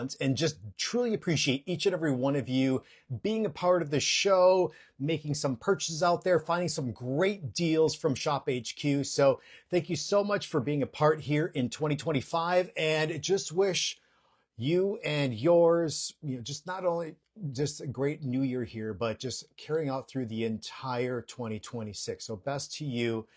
months and just truly appreciate each and every one of you being a part of the show, making some purchases out there, finding some great deals from Shop HQ. So thank you so much for being a part here in 2025, and just wish you and yours, just not only just a great new year here, but just carrying out through the entire 2026. So best to you.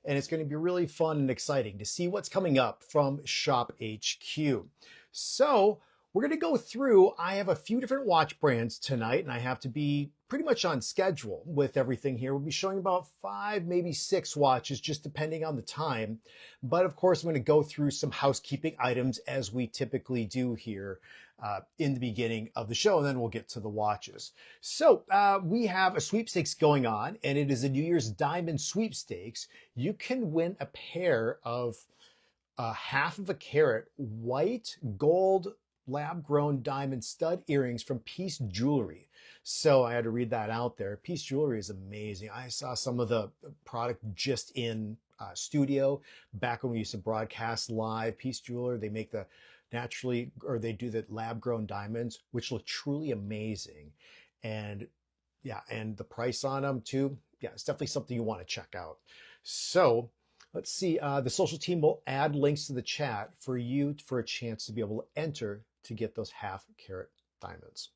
And it's going to be really fun and exciting to see what's coming up from Shop HQ. So we're going to go through, I have a few different watch brands tonight, and I have to be pretty much on schedule with everything here. We'll be showing about 5, maybe 6 watches, just depending on the time. But of course, I'm going to go through some housekeeping items as we typically do here in the beginning of the show, and then we'll get to the watches. So we have a sweepstakes going on, and it is a New Year's Diamond Sweepstakes. You can win a pair of 1/2 carat white gold lab-grown diamond stud earrings from Piece Jewelry. So I had to read that out there. Piece Jewelry is amazing. I saw some of the product just in studio back when we used to broadcast live. Piece Jeweler, they make the they do the lab-grown diamonds, which look truly amazing. And yeah, and the price on them too. Yeah, it's definitely something you want to check out. So let's see. The social team will add links to the chat for you for a chance to be able to enter to get those 1/2 carat diamonds.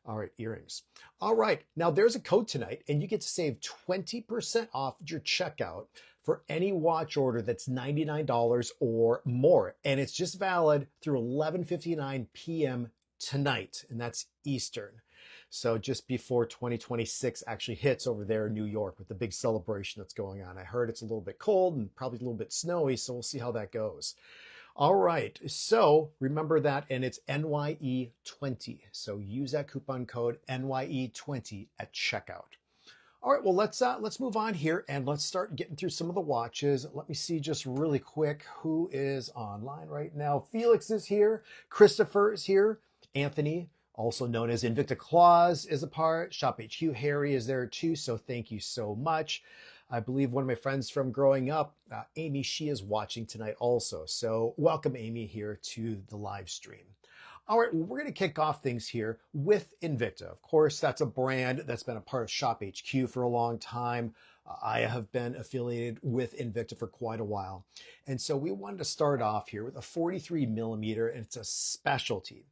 All right, earrings. All right, now there's a code tonight, and you get to save 20% off your checkout for any watch order that's $99 or more. And it's just valid through 11:59 p.m. tonight, and that's Eastern. So just before 2026 actually hits over there in New York with the big celebration that's going on. I heard it's a little bit cold and probably a little bit snowy, so we'll see how that goes. All right, so remember that, and it's NYE20. So use that coupon code NYE20 at checkout. All right, well, let's move on here and let's start getting through some of the watches. Let me see just really quick who is online right now. Felix is here. Christopher is here. Anthony, also known as Invicta Akula, is a part. Shop HQ Harry is there too, so thank you so much. I believe one of my friends from growing up, Amy, she is watching tonight also. So welcome, Amy, here to the live stream. All right, well, we're going to kick off things here with Invicta. Of course, that's a brand that's been a part of Shop HQ for a long time. I have been affiliated with Invicta for quite a while. And so we wanted to start off here with a 43 millimeter, and it's a specialty.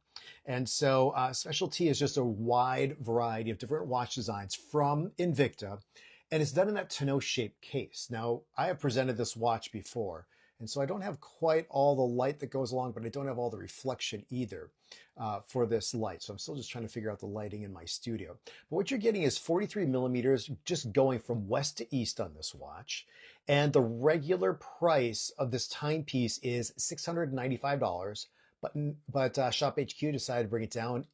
And so specialty is just a wide variety of different watch designs from Invicta, and it's done in that tonneau-shaped case. Now, I have presented this watch before, and so I don't have quite all the light that goes along, but I don't have all the reflection either for this light. So I'm still just trying to figure out the lighting in my studio. But what you're getting is 43 millimeters, just going from west to east on this watch. And the regular price of this timepiece is $695, but Shop HQ decided to bring it down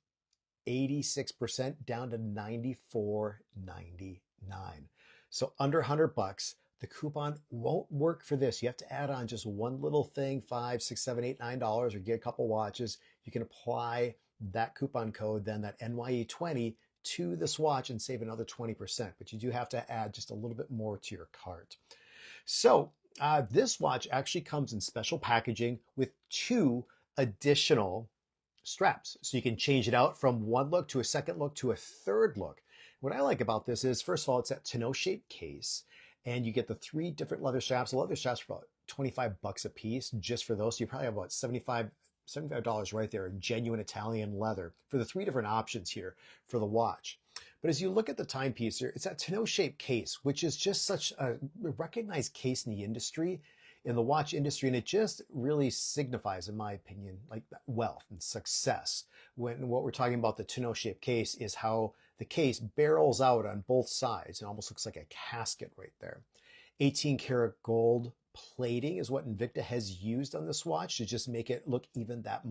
86% down to $94.99. So under $100. The coupon won't work for this. You have to add on just one little thing, $5, $6, $7, $8, $9, or get a couple watches. You can apply that coupon code, then that NYE20 to this watch and save another 20%. But you do have to add just a little bit more to your cart. So this watch actually comes in special packaging with 2 additional straps. So you can change it out from one look to a second look to a third look. What I like about this is, first of all, it's that tonneau-shaped case, and you get the 3 different leather straps. The leather straps are about $25 a piece just for those. So you probably have about $75 right there in genuine Italian leather for the 3 different options here for the watch. But as you look at the timepiece here, it's that tonneau-shaped case, which is just such a recognized case in the industry, in the watch industry, and it just really signifies, in my opinion, like wealth and success. When what we're talking about, the tonneau-shaped case, is how the case barrels out on both sides. It almost looks like a casket right there. 18 karat gold plating is what Invicta has used on this watch to just make it look even that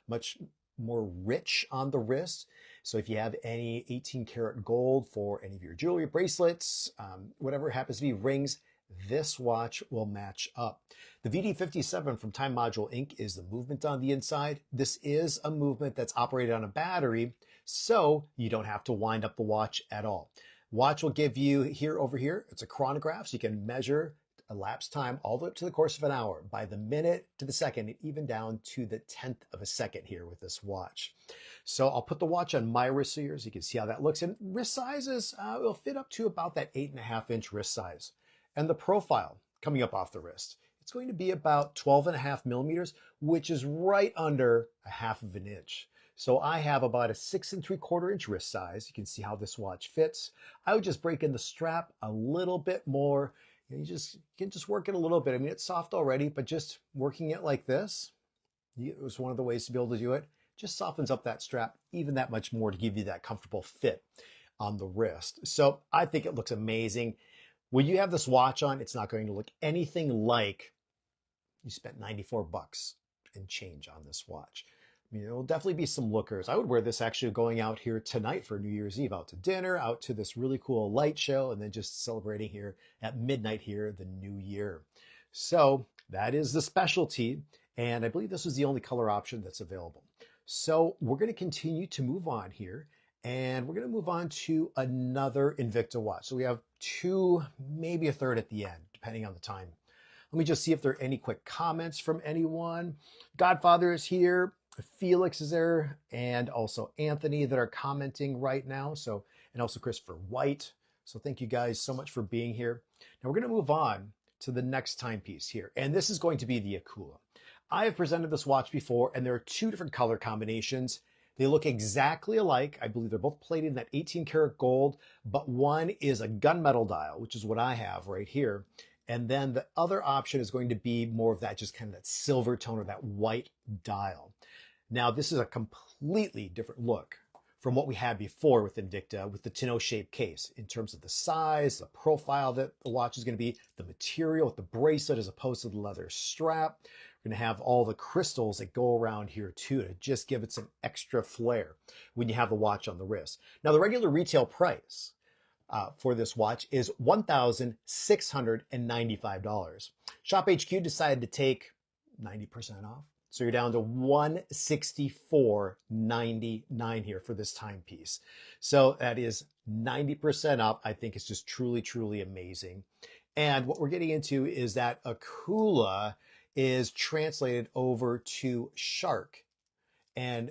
much more rich on the wrist. So if you have any 18 karat gold for any of your jewelry, bracelets, whatever it happens to be, rings, this watch will match up. The VD57 from Time Module Inc. is the movement on the inside. This is a movement that's operated on a battery, so you don't have to wind up the watch at all. Watch will give you over here, it's a chronograph, so you can measure elapsed time all the way up to the course of an hour, by the minute to the second, even down to the 10th of a second here with this watch. So I'll put the watch on my wrist here so you can see how that looks. And wrist sizes will fit up to about that 8.5-inch wrist size. And the profile coming up off the wrist, it's going to be about 12.5 millimeters, which is right under a 1/2 of an inch. So I have about a 6 3/4 inch wrist size. You can see how this watch fits. I would just break in the strap a little bit more. You can just work it a little bit. I mean, it's soft already, but just working it like this, it was one of the ways to be able to do it. Just softens up that strap even that much more to give you that comfortable fit on the wrist. So I think it looks amazing. When you have this watch on, it's not going to look anything like you spent 94 bucks and change on this watch. I mean, there'll definitely be some lookers. I would wear this actually going out here tonight for New Year's Eve, out to dinner, out to this really cool light show, and then just celebrating here at midnight here, the new year. So that is the specialty. And I believe this was the only color option that's available. So we're going to continue to move on here, and we're going to move on to another Invicta watch. So we have two, maybe a third at the end, depending on the time. Let me just see if there are any quick comments from anyone. Godfather is here. Felix is there, and also Anthony that are commenting right now. So, and also Christopher White. So thank you guys so much for being here. Now we're going to move on to the next timepiece here, and this is going to be the Akula. I have presented this watch before, and there are two different color combinations. They look exactly alike. I believe they're both plated in that 18-karat gold, but one is a gunmetal dial, which is what I have right here. And then the other option is going to be more of that, just kind of that silver tone or that white dial. Now, this is a completely different look from what we had before with Invicta, with the tonneau-shaped case, in terms of the size, the profile that the watch is going to be, the material with the bracelet as opposed to the leather strap. We're going to have all the crystals that go around here too to just give it some extra flair when you have the watch on the wrist. Now, the regular retail price for this watch is $1,695. Shop HQ decided to take 90% off. So you're down to $164.99 here for this timepiece. So that is 90% up. I think it's just truly, truly amazing. And what we're getting into is that Akula is translated over to shark. And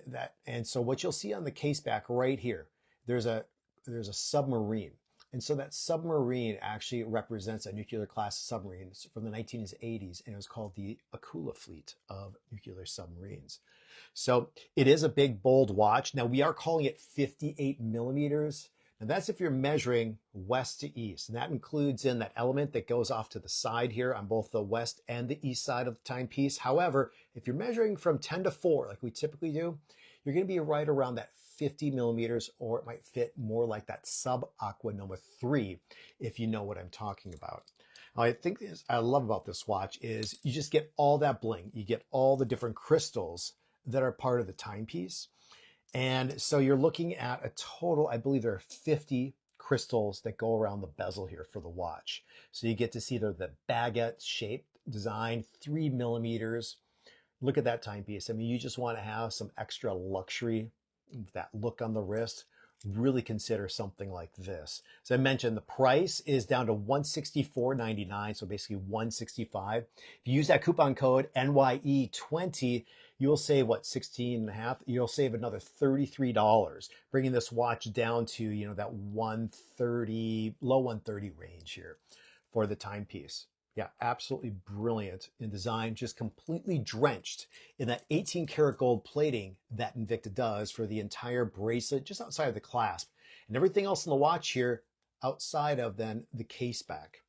so what you'll see on the case back right here, there's a submarine. And so that submarine actually represents a nuclear class submarine from the 1980s, and it was called the Akula fleet of nuclear submarines. So it is a big, bold watch. Now we are calling it 58 millimeters. Now that's if you're measuring west to east, and that includes in that element that goes off to the side here on both the west and the east side of the timepiece. However, if you're measuring from 10 to 4, like we typically do, you're going to be right around that 50 millimeters, or it might fit more like that Sub Aqua number 3, if you know what I'm talking about. Now, I think I love about this watch is you just get all that bling. You get all the different crystals that are part of the timepiece. And so you're looking at a total, I believe there are 50 crystals that go around the bezel here for the watch. So you get to see the baguette shaped design, 3 millimeters. Look at that timepiece. I mean, you just want to have some extra luxury, that look on the wrist. Really consider something like this. As I mentioned, the price is down to $164.99, so basically $165. If you use that coupon code NYE20, you'll save what, 16.5? You'll save another $33, bringing this watch down to, that 130, low 130 range here for the timepiece. Yeah, absolutely brilliant in design, just completely drenched in that 18-karat gold plating that Invicta does for the entire bracelet, just outside of the clasp. And everything else in the watch here outside of then the case back.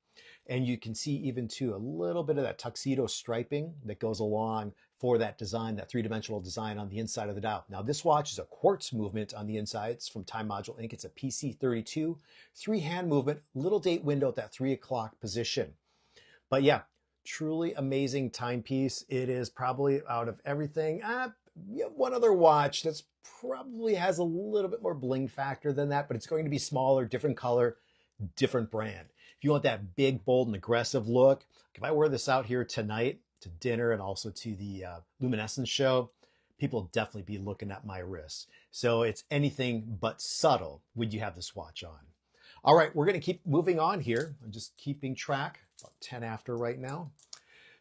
And you can see even too, a little bit of that tuxedo striping that goes along for that design, that three-dimensional design on the inside of the dial. Now this watch is a quartz movement on the inside. It's from Time Module Inc. It's a PC32, 3-hand movement, little date window at that 3 o'clock position. But yeah, truly amazing timepiece. It is probably out of everything. You have one other watch that's probably has a little bit more bling factor than that, but it's going to be smaller, different color, different brand. If you want that big, bold, and aggressive look, if I wear this out here tonight to dinner and also to the luminescence show, people will definitely be looking at my wrists. So it's anything but subtle when you have this watch on. All right, we're going to keep moving on here. I'm just keeping track about 10 after right now.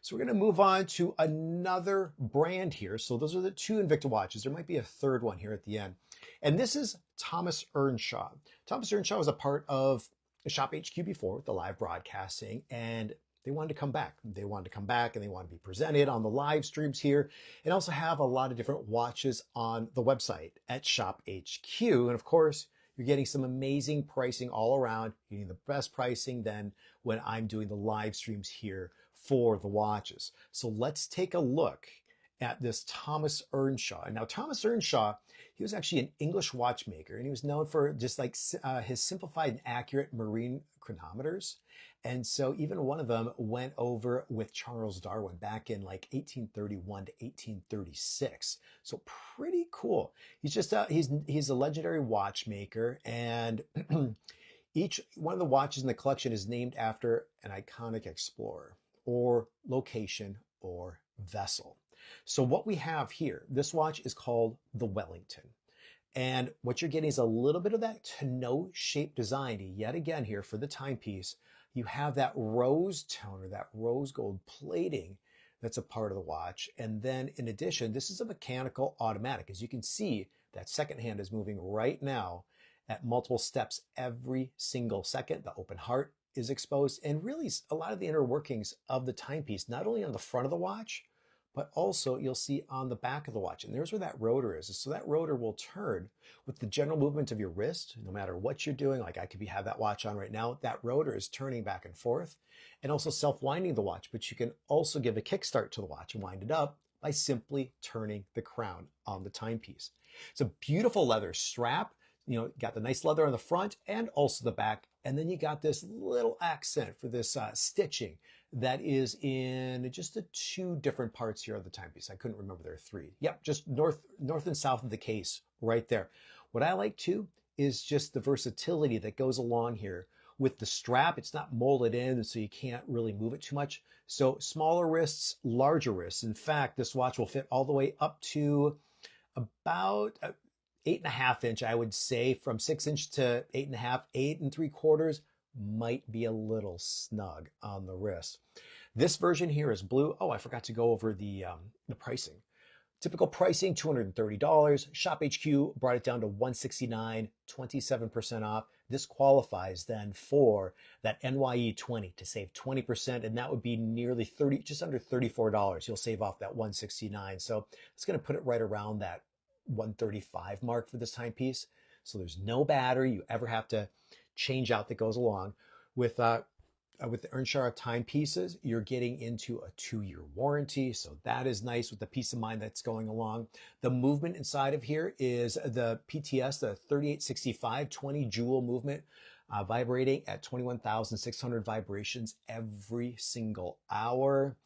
So we're going to move on to another brand here. So those are the two Invicta watches. There might be a third one here at the end. And this is Thomas Earnshaw. Thomas Earnshaw was a part of Shop HQ before with the live broadcasting, and they wanted to come back. They wanted to come back and they wanted to be presented on the live streams here and also have a lot of different watches on the website at Shop HQ. And of course, you're getting some amazing pricing all around. You're getting the best pricing than when I'm doing the live streams here for the watches. So let's take a look at this Thomas Earnshaw. And now Thomas Earnshaw, he was actually an English watchmaker, and he was known for just like his simplified and accurate marine chronometers. And so even one of them went over with Charles Darwin back in like 1831 to 1836. So pretty cool. He's just he's a legendary watchmaker, and each one of the watches in the collection is named after an iconic explorer or location or vessel. So what we have here, this watch is called the Wellington. And what you're getting is a little bit of that tonneau shaped design. Yet again here for the timepiece, you have that rose tone or that rose gold plating that's a part of the watch. And then in addition, this is a mechanical automatic. As you can see, that second hand is moving right now at multiple steps every single second. The open heart is exposed, and really a lot of the inner workings of the timepiece, not only on the front of the watch, but also you'll see on the back of the watch. And there's where that rotor is. So that rotor will turn with the general movement of your wrist, no matter what you're doing. Like I could have that watch on right now. That rotor is turning back and forth and also self-winding the watch. But you can also give a kickstart to the watch and wind it up by simply turning the crown on the timepiece. It's a beautiful leather strap. You know, got the nice leather on the front and also the back. And then you got this little accent for this stitching that is in just the two different parts here of the timepiece. I couldn't remember there are three. Yep, just north and south of the case right there. What I like too is just the versatility that goes along here with the strap. It's not molded in, so you can't really move it too much. So smaller wrists, larger wrists. In fact, this watch will fit all the way up to about 8.5 inch, I would say, from 6 inch to 8.5, 8 3/4 might be a little snug on the wrist. This version here is blue. Oh, I forgot to go over the pricing. Typical pricing, $230. Shop HQ brought it down to $169, 27% off. This qualifies then for that NYE 20 to save 20%, and that would be nearly 30, just under $34. You'll save off that $169. So it's going to put it right around that $135 mark for this timepiece. So there's no battery you ever have to change out that goes along with the Earnshaw timepieces. You're getting into a 2-year warranty, so that is nice with the peace of mind that's going along. The movement inside of here is the PTS, the 3865 20 jewel movement, vibrating at 21,600 vibrations every single hour.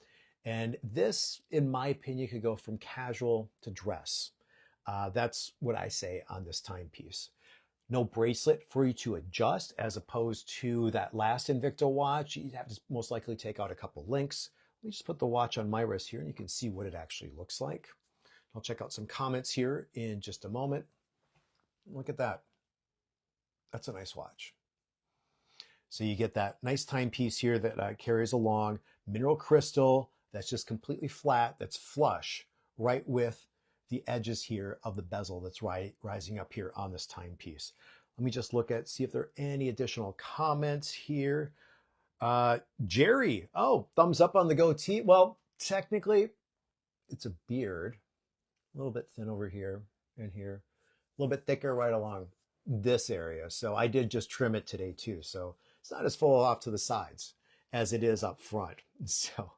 And this, in my opinion, could go from casual to dress. That's what I say on this timepiece. No bracelet for you to adjust, as opposed to that last Invicta watch. You have to most likely take out a couple links. Let me just put the watch on my wrist here and you can see what it actually looks like. I'll check out some comments here in just a moment. Look at that. That's a nice watch. So you get that nice timepiece here that carries along, mineral crystal that's just completely flat, that's flush, right with the edges here of the bezel that's rising up here on this timepiece. Let me just look at, see if there are any additional comments here. Jerry, oh, thumbs up on the goatee. Well, technically, it's a beard. A little bit thin over here and here. A little bit thicker right along this area. So I did just trim it today too. So it's not as full off to the sides as it is up front. So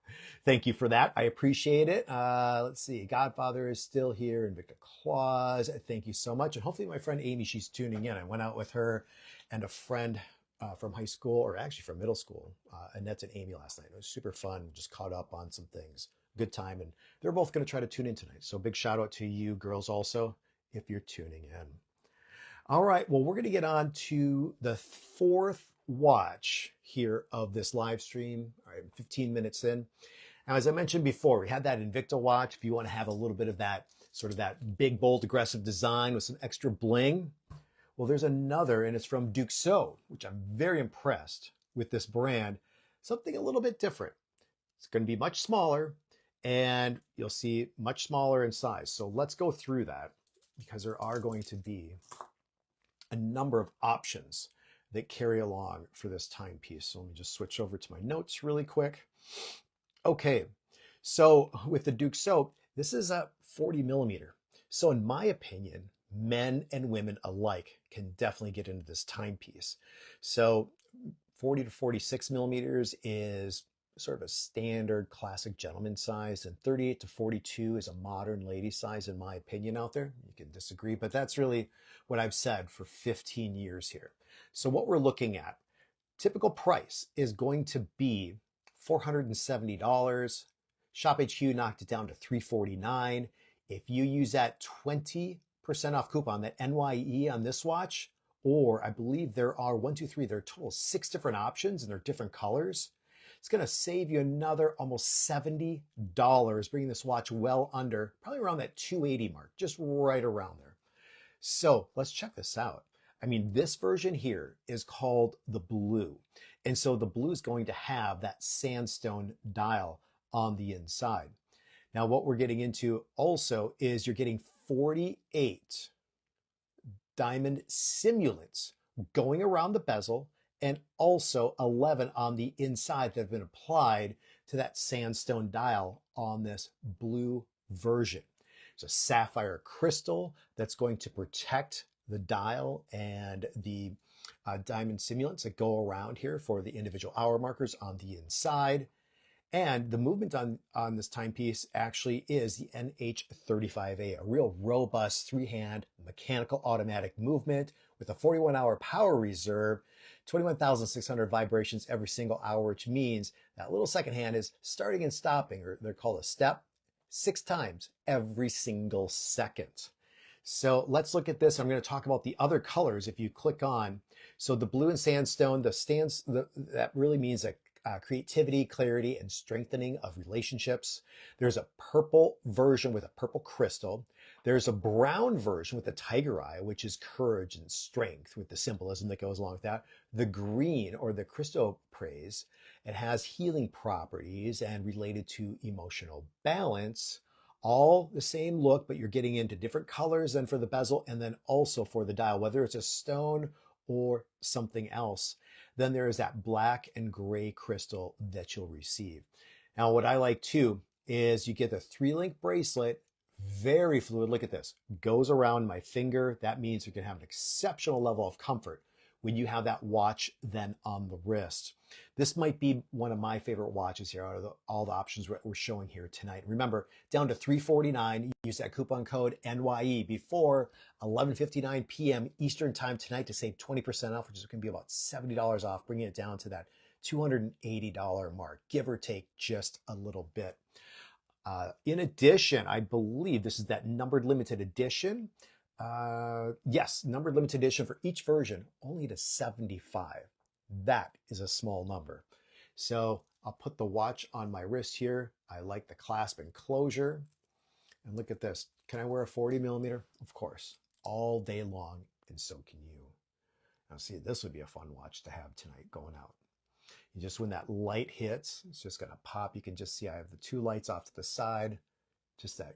thank you for that. I appreciate it. Let's see. Godfather is still here. Invicta Claus. Thank you so much. And hopefully my friend Amy, she's tuning in. I went out with her and a friend from high school, or actually from middle school, Annette and Amy last night. It was super fun. Just caught up on some things. Good time. And they're both going to try to tune in tonight. So big shout out to you girls also, if you're tuning in. All right. Well, we're going to get on to the fourth watch here of this live stream. All right, 15 minutes in. Now, as I mentioned before, we had that Invicta watch. If you want to have a little bit of that sort of that big, bold, aggressive design with some extra bling, well, there's another, and it's from Duco, which I'm very impressed with this brand. something a little bit different. It's going to be much smaller, and you'll see much smaller in size. So let's go through that, because there are going to be a number of options that carry along for this timepiece. So let me just switch over to my notes really quick. Okay, so with the Duco, this is a 40 millimeter. So in my opinion, men and women alike can definitely get into this timepiece. So 40 to 46 millimeters is sort of a standard classic gentleman size, and 38 to 42 is a modern lady size in my opinion out there. You can disagree, but that's really what I've said for 15 years here. So what we're looking at, typical price is going to be $470. Shop HQ knocked it down to $349. If you use that 20% off coupon, that NYE on this watch, or I believe there are there are a total of 6 different options and they're different colors. It's going to save you another almost $70, bringing this watch well under, probably around that 280 mark, just right around there. So let's check this out. I mean, this version here is called the Blue. And so the Blue is going to have that sandstone dial on the inside. Now, what we're getting into also is you're getting 48 diamond simulants going around the bezel, and also 11 on the inside that have been applied to that sandstone dial on this Blue version. It's a sapphire crystal that's going to protect the dial and the diamond simulants that go around here for the individual hour markers on the inside. And the movement on this timepiece actually is the NH35A, a real robust three-hand mechanical automatic movement with a 41-hour power reserve, 21,600 vibrations every single hour, which means that little second hand is starting and stopping, or they're called a step, 6 times every single second. So let's look at this. I'm going to talk about the other colors if you click on. So the blue and sandstone, that really means that creativity, clarity, and strengthening of relationships. There's a purple version with a purple crystal. There's a brown version with a tiger eye, which is courage and strength with the symbolism that goes along with that. The green, or the crystal praise, it has healing properties and related to emotional balance. All the same look, but you're getting into different colors than for the bezel, and then also for the dial, whether it's a stone or something else. Then there is that black and gray crystal that you'll receive. Now, what I like too is you get the 3-link bracelet, very fluid. Look at this, goes around my finger. That means you can have an exceptional level of comfort when you have that watch then on the wrist. This might be one of my favorite watches here out of all the options we're showing here tonight. Remember, down to $349. Use that coupon code NYE before 11:59 p.m. Eastern time tonight to save 20% off, which is going to be about $70 off, bringing it down to that $280 mark, give or take just a little bit. In addition, I believe this is that numbered limited edition. Yes, numbered limited edition for each version, only to 75. That is a small number. So I'll put the watch on my wrist here. I like the clasp and closure. And look at this. Can I wear a 40 millimeter? Of course, all day long, and so can you. Now see, this would be a fun watch to have tonight going out. You just, when that light hits, it's just gonna pop. You can just see I have the 2 lights off to the side. Just that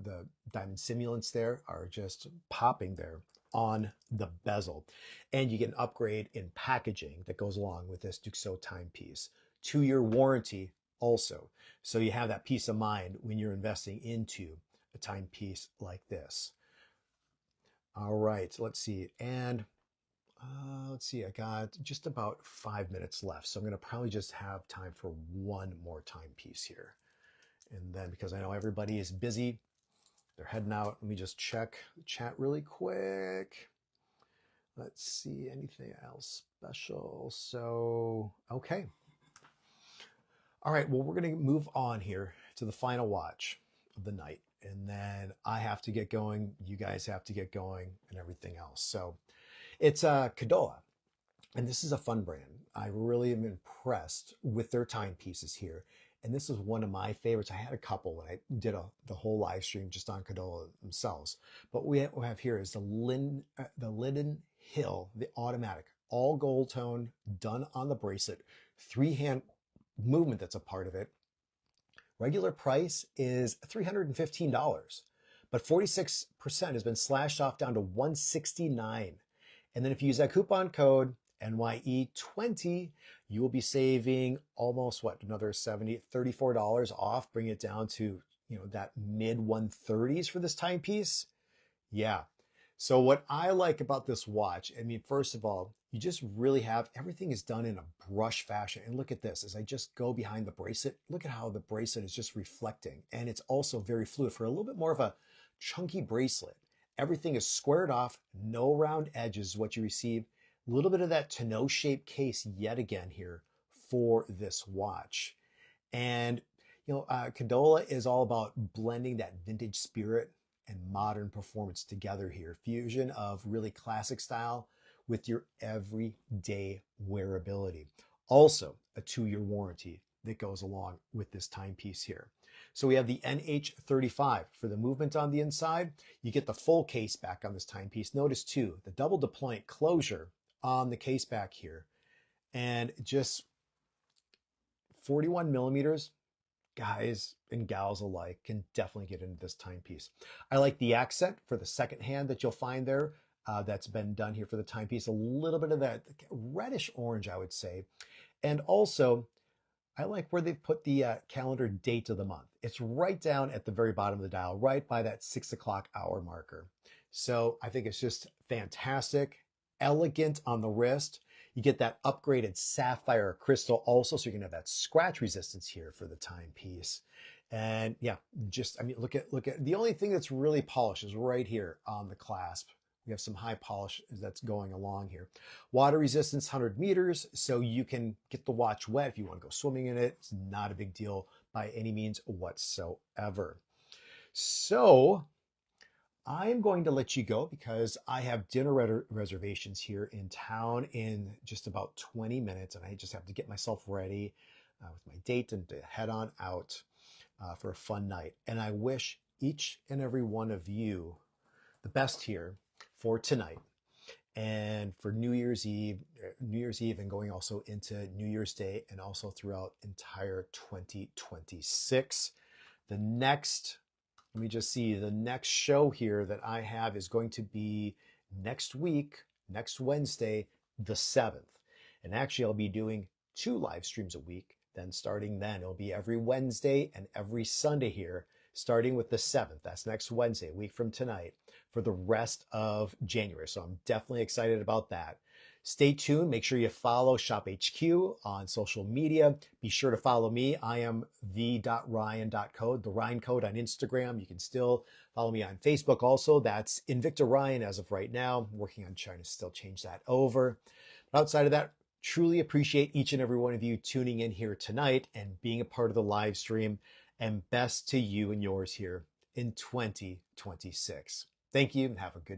the diamond simulants there are just popping there on the bezel. And you get an upgrade in packaging that goes along with this Duco timepiece. 2-year warranty also. So you have that peace of mind when you're investing into a timepiece like this. All right, let's see. And let's see, I got just about 5 minutes left. So I'm going to probably just have time for one more timepiece here. And then, because I know everybody is busy, they're heading out. Let me just check the chat really quick. Let's see, anything else special? So, okay. All right, well, we're going to move on here to the final watch of the night. And then I have to get going. You guys have to get going and everything else. So it's a Candola. And this is a fun brand. I really am impressed with their timepieces here. And this is one of my favorites. I had a couple when I did the whole live stream just on Candola themselves. But what we have here is the Linden Hill, the automatic, all gold tone, done on the bracelet, three-hand movement that's a part of it. Regular price is $315, but 46% has been slashed off down to $169. And then if you use that coupon code NYE20, you will be saving almost what, another $34 off, bring it down to, that mid 130s for this timepiece. Yeah. So what I like about this watch, I mean, first of all, you just really have, everything is done in a brush fashion. And look at this, as I just go behind the bracelet, look at how the bracelet is just reflecting. And it's also very fluid for a little bit more of a chunky bracelet. Everything is squared off, no round edges, what you receive. A little bit of that tonneau shaped case yet again here for this watch. And, Candola is all about blending that vintage spirit and modern performance together here. Fusion of really classic style with your everyday wearability. Also, a 2-year warranty that goes along with this timepiece here. So we have the NH35 for the movement on the inside. You get the full case back on this timepiece. Notice too, the double deployant closure on the case back here. And just 41 millimeters, guys and gals alike can definitely get into this timepiece. I like the accent for the second hand that you'll find there. That's been done here for the timepiece. A little bit of that reddish orange, I would say. And also, I like where they've put the calendar date of the month. It's right down at the very bottom of the dial, right by that 6 o'clock hour marker. So I think it's just fantastic, elegant on the wrist. You get that upgraded sapphire crystal also, so you're gonna have that scratch resistance here for the timepiece. And yeah, just, I mean, look at the only thing that's really polished is right here on the clasp. We have some high polish that's going along here. Water resistance, 100 meters, so you can get the watch wet if you want to go swimming in it. It's not a big deal by any means whatsoever. So I'm going to let you go because I have dinner reservations here in town in just about 20 minutes, and I just have to get myself ready with my date and to head on out for a fun night. And I wish each and every one of you the best here for tonight and for New Year's Eve and going also into New Year's Day and also throughout entire 2026. The next, let me just see, the next show here that I have is going to be next week, next Wednesday, the 7th. And actually I'll be doing 2 live streams a week. Then starting then, it'll be every Wednesday and every Sunday here, starting with the 7th. That's next Wednesday, a week from tonight, for the rest of January. So I'm definitely excited about that. Stay tuned. Make sure you follow Shop HQ on social media. Be sure to follow me. I am the.ryan.code, the Ryan Code on Instagram. You can still follow me on Facebook also. That's Invicta Ryan as of right now. I'm working on trying to still change that over. But outside of that, truly appreciate each and every one of you tuning in here tonight and being a part of the live stream. And best to you and yours here in 2026. Thank you and have a good night.